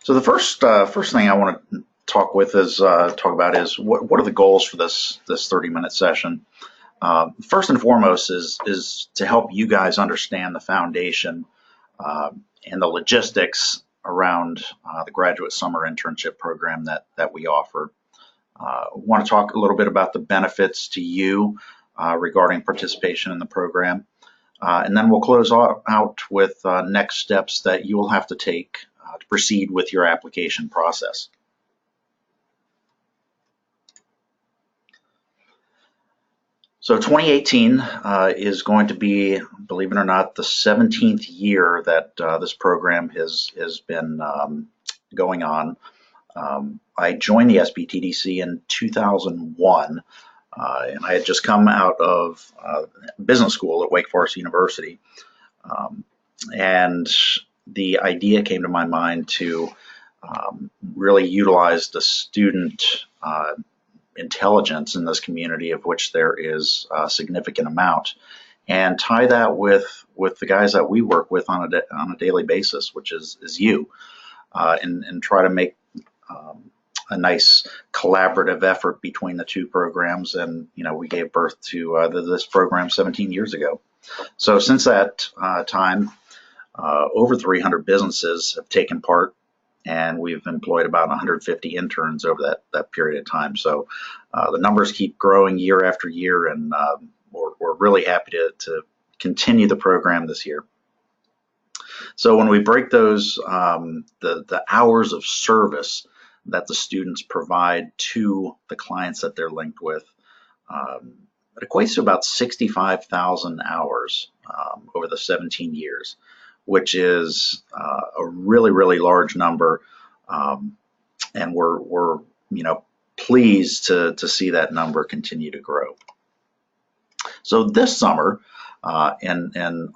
So the first thing I want to talk about is what are the goals for this 30-minute session. First and foremost is to help you guys understand the foundation uh, and the logistics around the graduate summer internship program that we offer. Want to talk a little bit about the benefits to you regarding participation in the program. And then we'll close out with next steps that you will have to take to proceed with your application process. So 2018 is going to be, believe it or not, the 17th year that this program has been going on. I joined the SBTDC in 2001, and I had just come out of business school at Wake Forest University. And the idea came to my mind to really utilize the student intelligence in this community, of which there is a significant amount, and tie that with the guys that we work with on a daily basis, which is you, and try to make a nice collaborative effort between the two programs. And we gave birth to this program 17 years ago. So since that time, over 300 businesses have taken part, and we've employed about 150 interns over that period of time. So the numbers keep growing year after year, and we're really happy to continue the program this year. So when we break those, the hours of service that the students provide to the clients that they're linked with, it equates to about 65,000 hours over the 17 years, which is a really large number, and we're pleased to see that number continue to grow. So this summer, and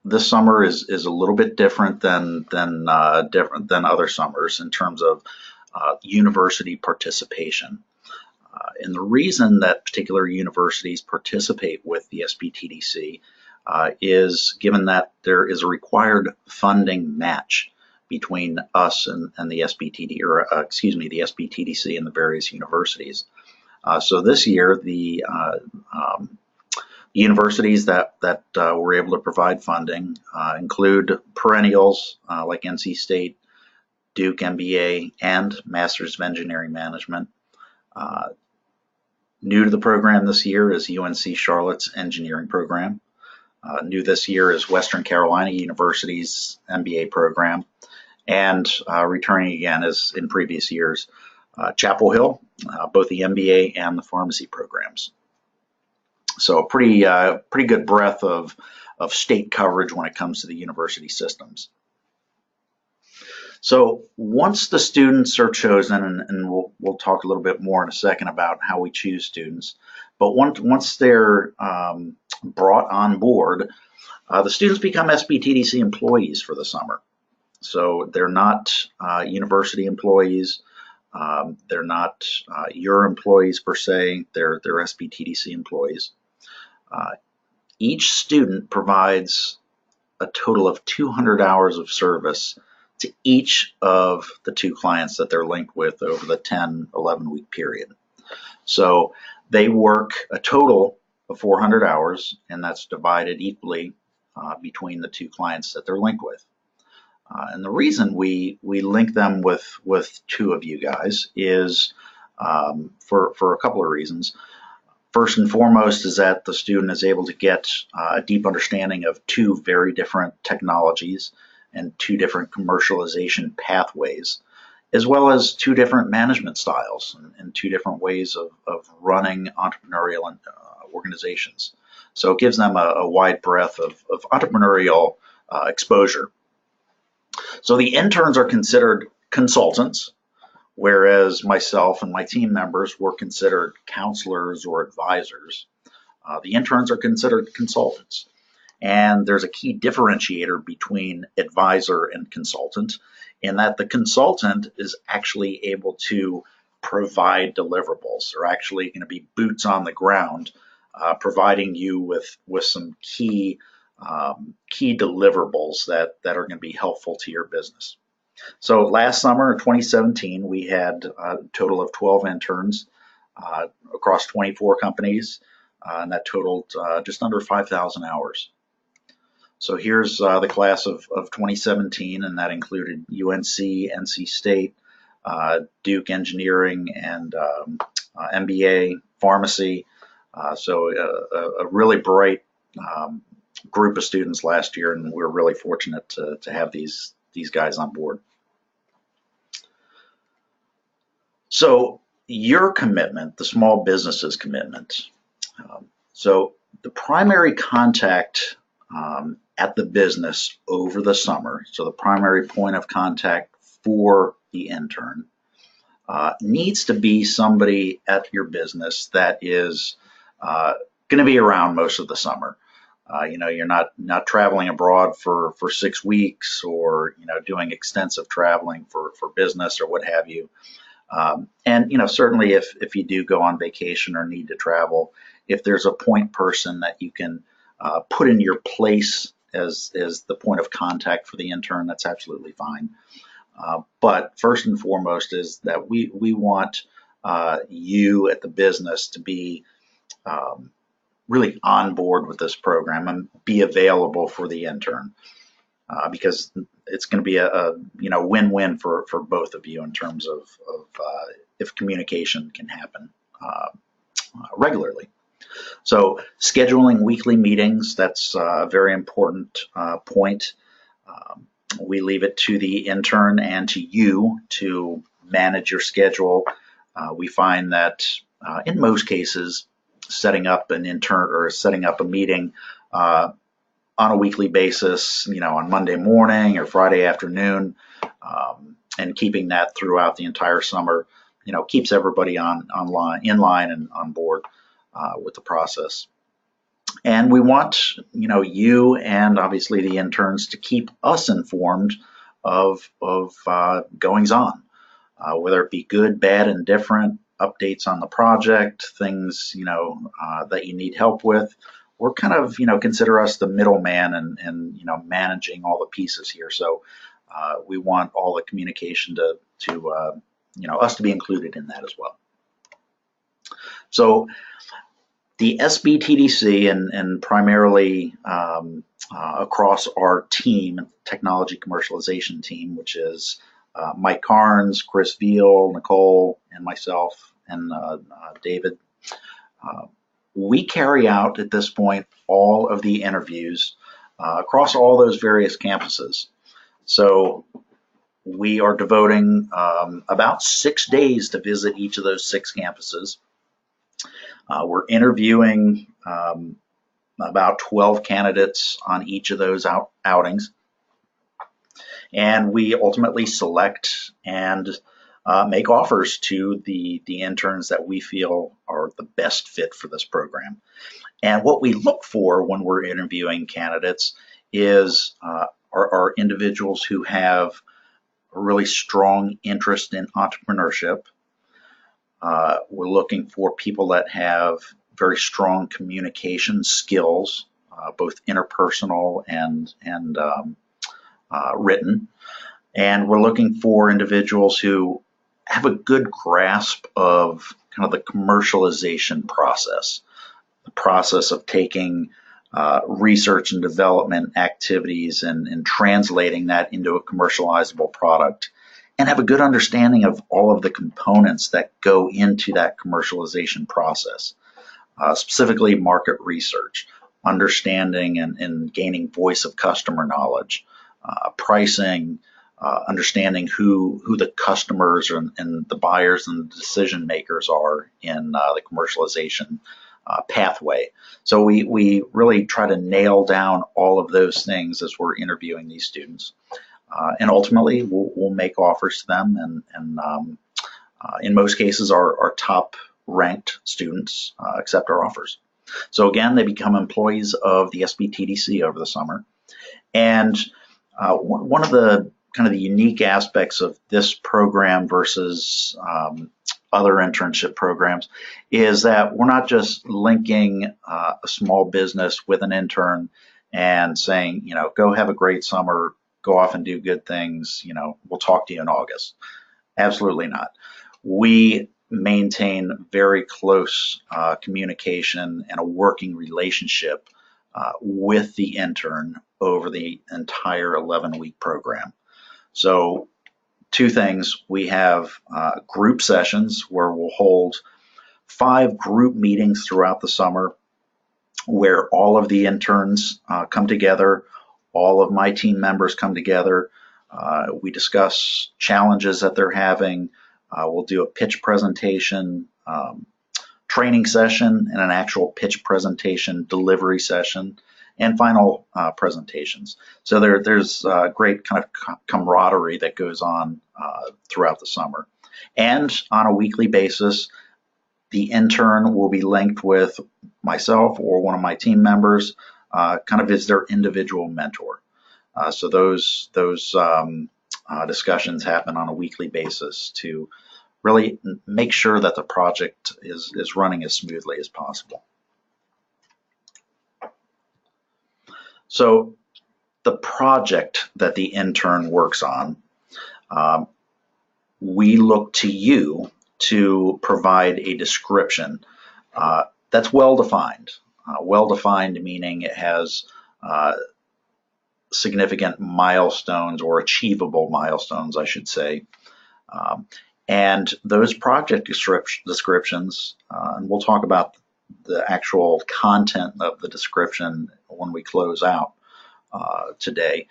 this summer is a little bit different than other summers in terms of university participation. And the reason that particular universities participate with the SBTDC is given that there is a required funding match between us and the SBTD, or the SBTDC and the various universities. So this year, the universities that were able to provide funding include perennials like NC State, Duke MBA, and Masters of Engineering Management. New to the program this year is UNC Charlotte's engineering program. New this year is Western Carolina University's MBA program, and returning again as in previous years, Chapel Hill, both the MBA and the pharmacy programs. So a pretty good breadth of state coverage when it comes to the university systems. So once the students are chosen, and we'll talk a little bit more in a second about how we choose students, but once they're brought on board, the students become SBTDC employees for the summer. So they're not university employees, they're not your employees per se, they're SBTDC employees. Each student provides a total of 200 hours of service to each of the two clients that they're linked with over the 10-11 week period. So they work a total of 400 hours, and that's divided equally between the two clients that they're linked with. And the reason we link them with two of you guys is for a couple of reasons. First and foremost is that the student is able to get a deep understanding of two very different technologies and two different commercialization pathways, as well as two different management styles and two different ways of running entrepreneurial organizations. So it gives them a wide breadth of entrepreneurial exposure. So the interns are considered consultants, whereas myself and my team members were considered counselors or advisors. The interns are considered consultants. And there's a key differentiator between advisor and consultant, in that the consultant is actually able to provide deliverables. They're actually going to be boots on the ground, providing you with some key deliverables that are going to be helpful to your business. So last summer, 2017, we had a total of 12 interns across 24 companies, and that totaled just under 5,000 hours. So here's the class of 2017, and that included UNC, NC State, Duke Engineering, and MBA, pharmacy. So a really bright group of students last year, and we're really fortunate to have these guys on board. So your commitment, the small business's commitment. So the primary contact at the business over the summer, so the primary point of contact for the intern, needs to be somebody at your business that is going to be around most of the summer. You're not traveling abroad for 6 weeks, or doing extensive traveling for business or what have you. And certainly if you do go on vacation or need to travel, if there's a point person that you can put in your place as the point of contact for the intern, that's absolutely fine. But first and foremost is that we want you at the business to be really on board with this program and be available for the intern, because it's going to be a win-win for both of you in terms of if communication can happen regularly. So scheduling weekly meetings, that's a very important point. We leave it to the intern and to you to manage your schedule. We find that in most cases, setting up an intern or setting up a meeting on a weekly basis, on Monday morning or Friday afternoon, and keeping that throughout the entire summer, keeps everybody in line and on board with the process. And we want, you and obviously the interns to keep us informed of goings on, whether it be good, bad, and different, updates on the project, things, that you need help with. We're kind of, consider us the middleman and managing all the pieces here. So we want all the communication to us to be included in that as well. So the SBTDC and primarily across our team, technology commercialization team, which is Mike Carnes, Chris Veal, Nicole, and myself, and David, we carry out at this point all of the interviews across all those various campuses. So we are devoting about 6 days to visit each of those 6 campuses. We're interviewing about 12 candidates on each of those outings. And we ultimately select and make offers to the interns that we feel are the best fit for this program. And what we look for when we're interviewing candidates is are individuals who have a really strong interest in entrepreneurship. We're looking for people that have very strong communication skills, both interpersonal and written. And we're looking for individuals who have a good grasp of kind of the commercialization process, the process of taking research and development activities and translating that into a commercializable product, and have a good understanding of all of the components that go into that commercialization process, specifically market research, understanding and gaining voice of customer knowledge, pricing, understanding who the customers and the buyers and the decision makers are in the commercialization pathway. So we really try to nail down all of those things as we're interviewing these students. And ultimately, we'll make offers to them, and in most cases, our top ranked students accept our offers. So again, they become employees of the SBTDC over the summer. And one of the kind of the unique aspects of this program versus other internship programs is that we're not just linking a small business with an intern and saying, go have a great summer, go off and do good things, we'll talk to you in August. Absolutely not. We maintain very close communication and a working relationship with the intern over the entire 11-week program. So 2 things. We have group sessions where we'll hold 5 group meetings throughout the summer where all of the interns come together, all of my team members come together. We discuss challenges that they're having. We'll do a pitch presentation, training session, and an actual pitch presentation delivery session, and final presentations. So there's great kind of camaraderie that goes on throughout the summer. And on a weekly basis, the intern will be linked with myself or one of my team members, kind of as their individual mentor. So those discussions happen on a weekly basis to really make sure that the project is running as smoothly as possible. So the project that the intern works on, we look to you to provide a description that's well-defined. Well-defined meaning it has significant milestones, or achievable milestones, I should say. And those project descriptions, and we'll talk about the actual content of the description when we close out today.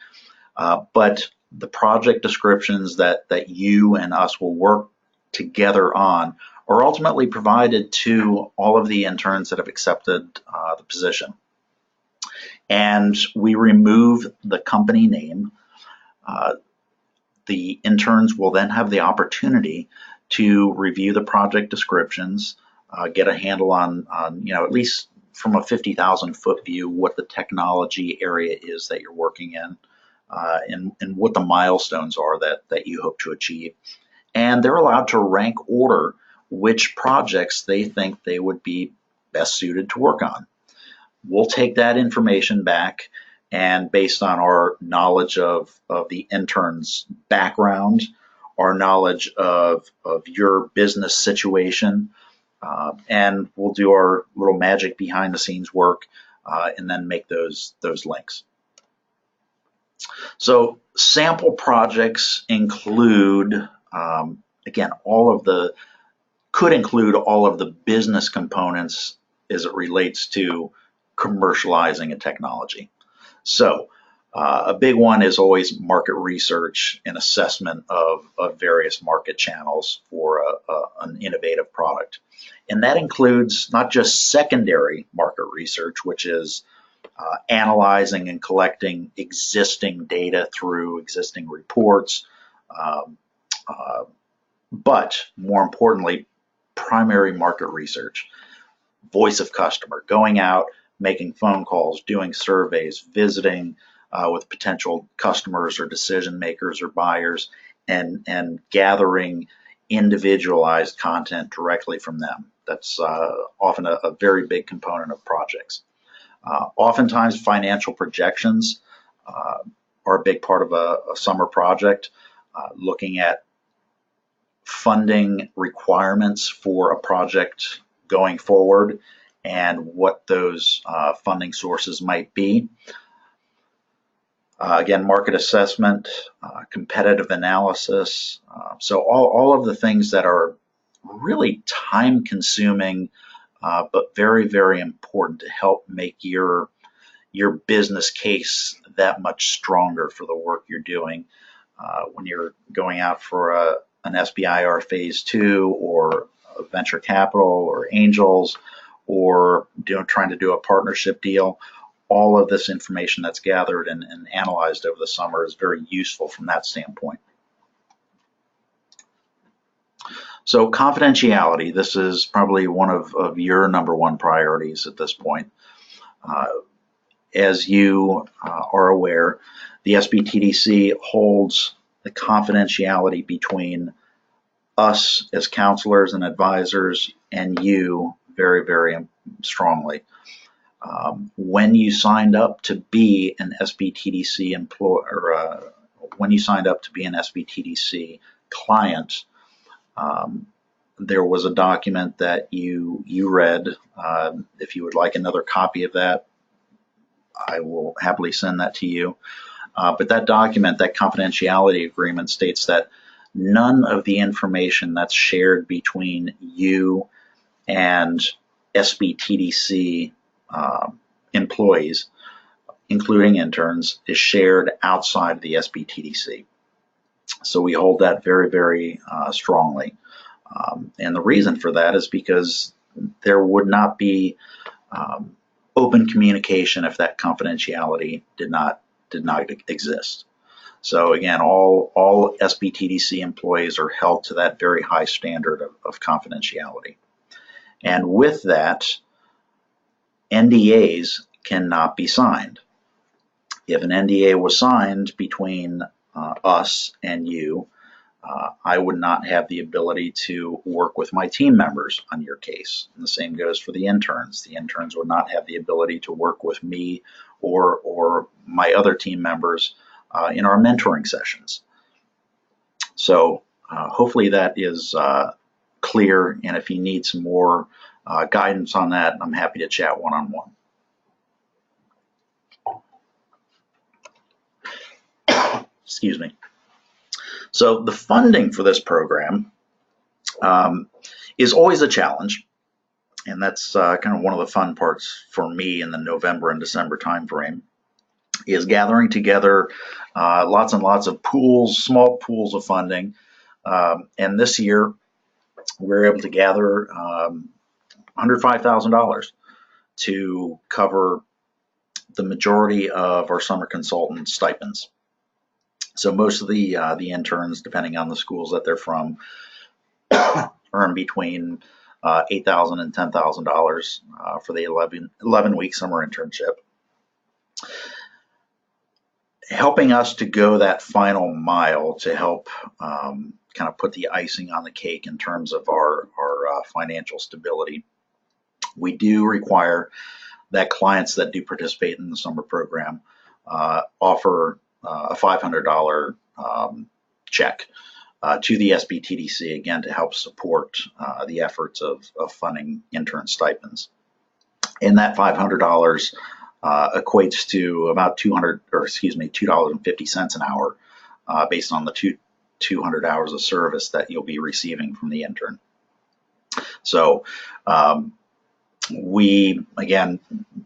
But the project descriptions that you and us will work together on are ultimately provided to all of the interns that have accepted the position. And we remove the company name. The interns will then have the opportunity to review the project descriptions, get a handle on at least from a 50,000 foot view, what the technology area is that you're working in, and what the milestones are that you hope to achieve. And they're allowed to rank order which projects they think they would be best suited to work on. We'll take that information back, and based on our knowledge of the intern's background, our knowledge of your business situation, and we'll do our little magic behind the scenes work and then make those links. So sample projects include, again, could include all of the business components as it relates to commercializing a technology. So a big one is always market research and assessment of various market channels for an innovative product. And that includes not just secondary market research, which is analyzing and collecting existing data through existing reports, but more importantly, primary market research, voice of customer, going out, making phone calls, doing surveys, visiting with potential customers or decision makers or buyers, and gathering individualized content directly from them. That's often a very big component of projects. Oftentimes financial projections are a big part of a summer project, looking at funding requirements for a project going forward and what those funding sources might be. Again, market assessment, competitive analysis. So all of the things that are really time consuming, but very, very important to help make your business case that much stronger for the work you're doing. When you're going out for an SBIR phase 2 or a venture capital or angels, or trying to do a partnership deal, all of this information that's gathered and analyzed over the summer is very useful from that standpoint. So confidentiality, this is probably one of your #1 priorities at this point. As you are aware, the SBTDC holds the confidentiality between us as counselors and advisors and you very, very strongly. When you signed up to be an SBTDC when you signed up to be an SBTDC client, there was a document that you read. If you would like another copy of that, I will happily send that to you. But that document, that confidentiality agreement, states that none of the information that's shared between you and SBTDC employees, including interns, is shared outside of the SBTDC. So we hold that very, very strongly. And the reason for that is because there would not be open communication if that confidentiality did not exist. So again, all SBTDC employees are held to that very high standard of confidentiality. And with that, NDAs cannot be signed. If an NDA was signed between us and you, I would not have the ability to work with my team members on your case. And the same goes for the interns. The interns would not have the ability to work with me or my other team members in our mentoring sessions. So hopefully that is clear, and if you need some more guidance on that, I'm happy to chat one-on-one. Excuse me. So the funding for this program is always a challenge, and that's kind of one of the fun parts for me in the November and December timeframe, is gathering together lots and lots of pools, small pools of funding. And this year, we were able to gather $105,000 to cover the majority of our summer consultant stipends. So most of the interns, depending on the schools that they're from, earn between $8,000 and $10,000 for the 11-week summer internship. Helping us to go that final mile to help kind of put the icing on the cake in terms of our financial stability, we do require that clients that do participate in the summer program offer a $500 check to the SBTDC, again, to help support the efforts of funding intern stipends. And that $500 equates to about $2.50 an hour based on the 200 hours of service that you'll be receiving from the intern. So we, again,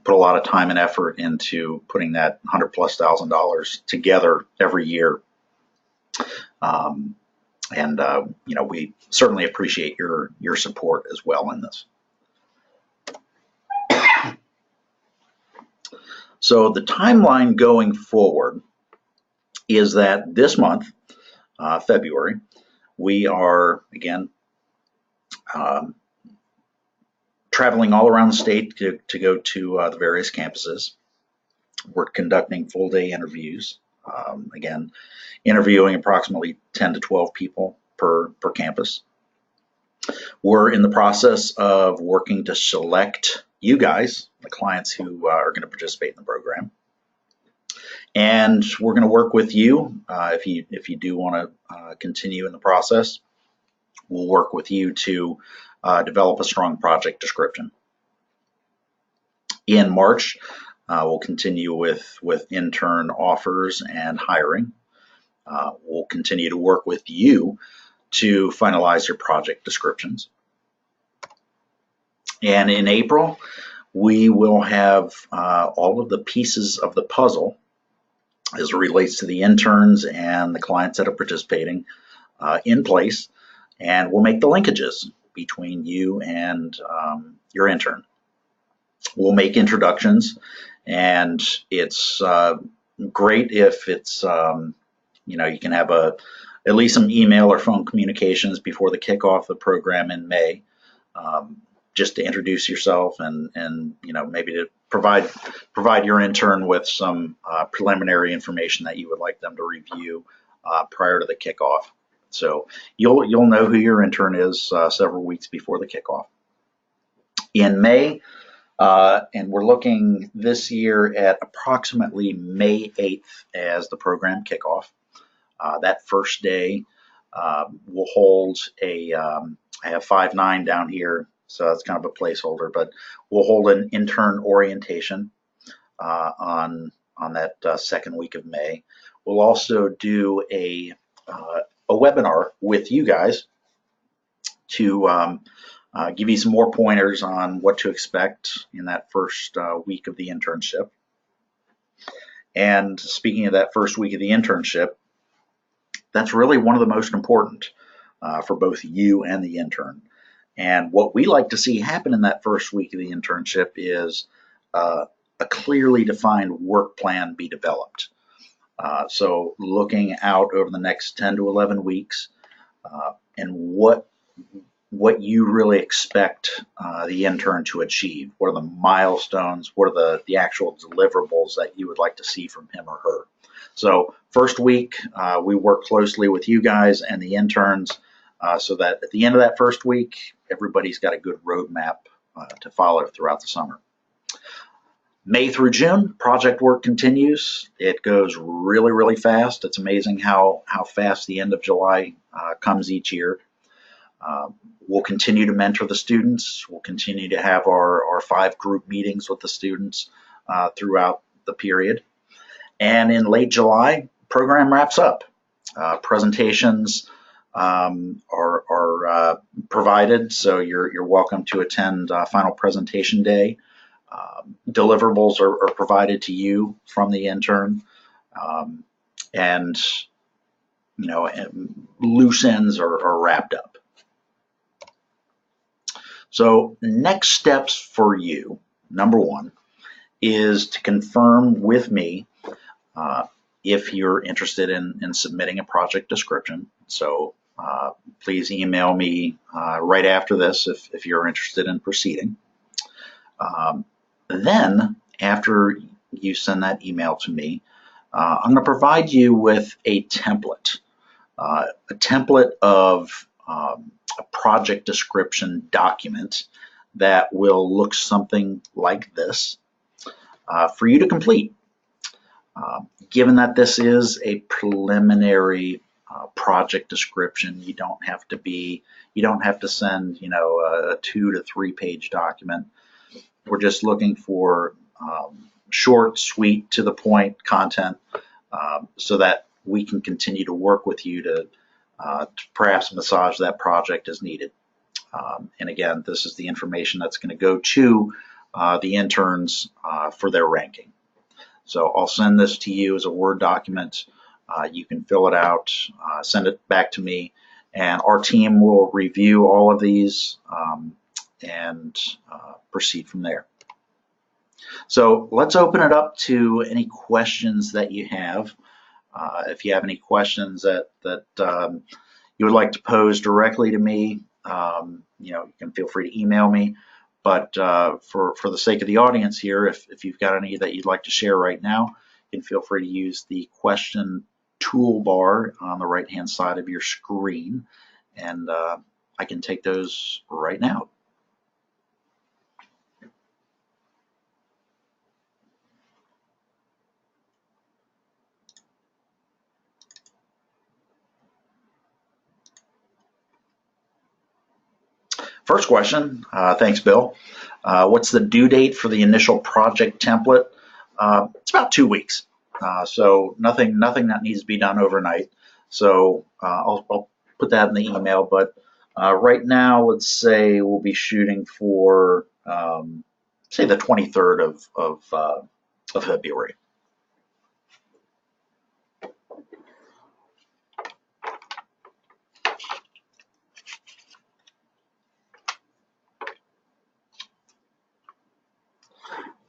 put a lot of time and effort into putting that $100,000+ together every year. We certainly appreciate your support as well in this. So the timeline going forward is that this month, February, we are, again, traveling all around the state to go to the various campuses. We're conducting full-day interviews, again, interviewing approximately 10 to 12 people per campus. We're in the process of working to select you guys, the clients who are going to participate in the program. And we're going to work with you if you do want to continue in the process. We'll work with you to develop a strong project description. In March, we'll continue with intern offers and hiring. We'll continue to work with you to finalize your project descriptions. And in April, we will have all of the pieces of the puzzle as it relates to the interns and the clients that are participating in place, and we'll make the linkages between you and your intern. We'll make introductions, and it's great if it's you can have at least some email or phone communications before the kickoff of the program in May, just to introduce yourself and maybe to provide your intern with some preliminary information that you would like them to review prior to the kickoff. So you'll know who your intern is several weeks before the kickoff. In May, and we're looking this year at approximately May 8th as the program kickoff. That first day, we'll hold I have 5-9 down here, so that's kind of a placeholder, but we'll hold an intern orientation on that second week of May. We'll also do a webinar with you guys to give you some more pointers on what to expect in that first week of the internship. And speaking of that first week of the internship, that's really one of the most important for both you and the intern. And what we like to see happen in that first week of the internship is a clearly defined work plan be developed. So looking out over the next 10 to 11 weeks and what you really expect the intern to achieve. What are the milestones? What are the actual deliverables that you would like to see from him or her? So first week, we work closely with you guys and the interns so that at the end of that first week, everybody's got a good roadmap to follow throughout the summer. May through June, project work continues. It goes really, really fast. It's amazing how fast the end of July comes each year. We'll continue to mentor the students. We'll continue to have our 5 group meetings with the students throughout the period. And in late July, program wraps up. Presentations are provided, so you're welcome to attend final presentation day. Deliverables are provided to you from the intern, and loose ends are wrapped up. So next steps for you, number 1, is to confirm with me if you're interested in submitting a project description. So please email me right after this if you're interested in proceeding. Then after you send that email to me, I'm going to provide you with a template of a project description document that will look something like this for you to complete. Given that this is a preliminary project description, you don't have to send a 2 to 3 page document. We're just looking for short, sweet, to the point content so that we can continue to work with you to perhaps massage that project as needed. And again, this is the information that's going to go to the interns for their ranking. So I'll send this to you as a Word document. You can fill it out, send it back to me, and our team will review all of these and proceed from there. So let's open it up to any questions that you have. If you have any questions that you would like to pose directly to me, you can feel free to email me. But for the sake of the audience here, if you've got any that you'd like to share right now, you can feel free to use the question toolbar on the right-hand side of your screen, and I can take those right now. First question, thanks, Bill. What's the due date for the initial project template? It's about 2 weeks, so nothing that needs to be done overnight. So I'll put that in the email, but right now, let's say we'll be shooting for, say, the 23rd of February.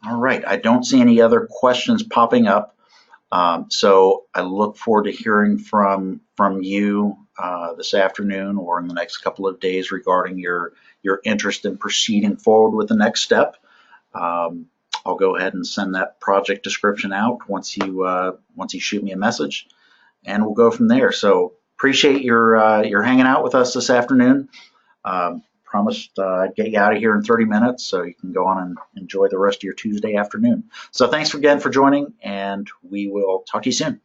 All right, I don't see any other questions popping up, so I look forward to hearing from you this afternoon or in the next couple of days regarding your interest in proceeding forward with the next step. I'll go ahead and send that project description out once you shoot me a message, and we'll go from there. So appreciate your hanging out with us this afternoon. Promised I'd get you out of here in 30 minutes so you can go on and enjoy the rest of your Tuesday afternoon. So thanks again for joining, and we will talk to you soon.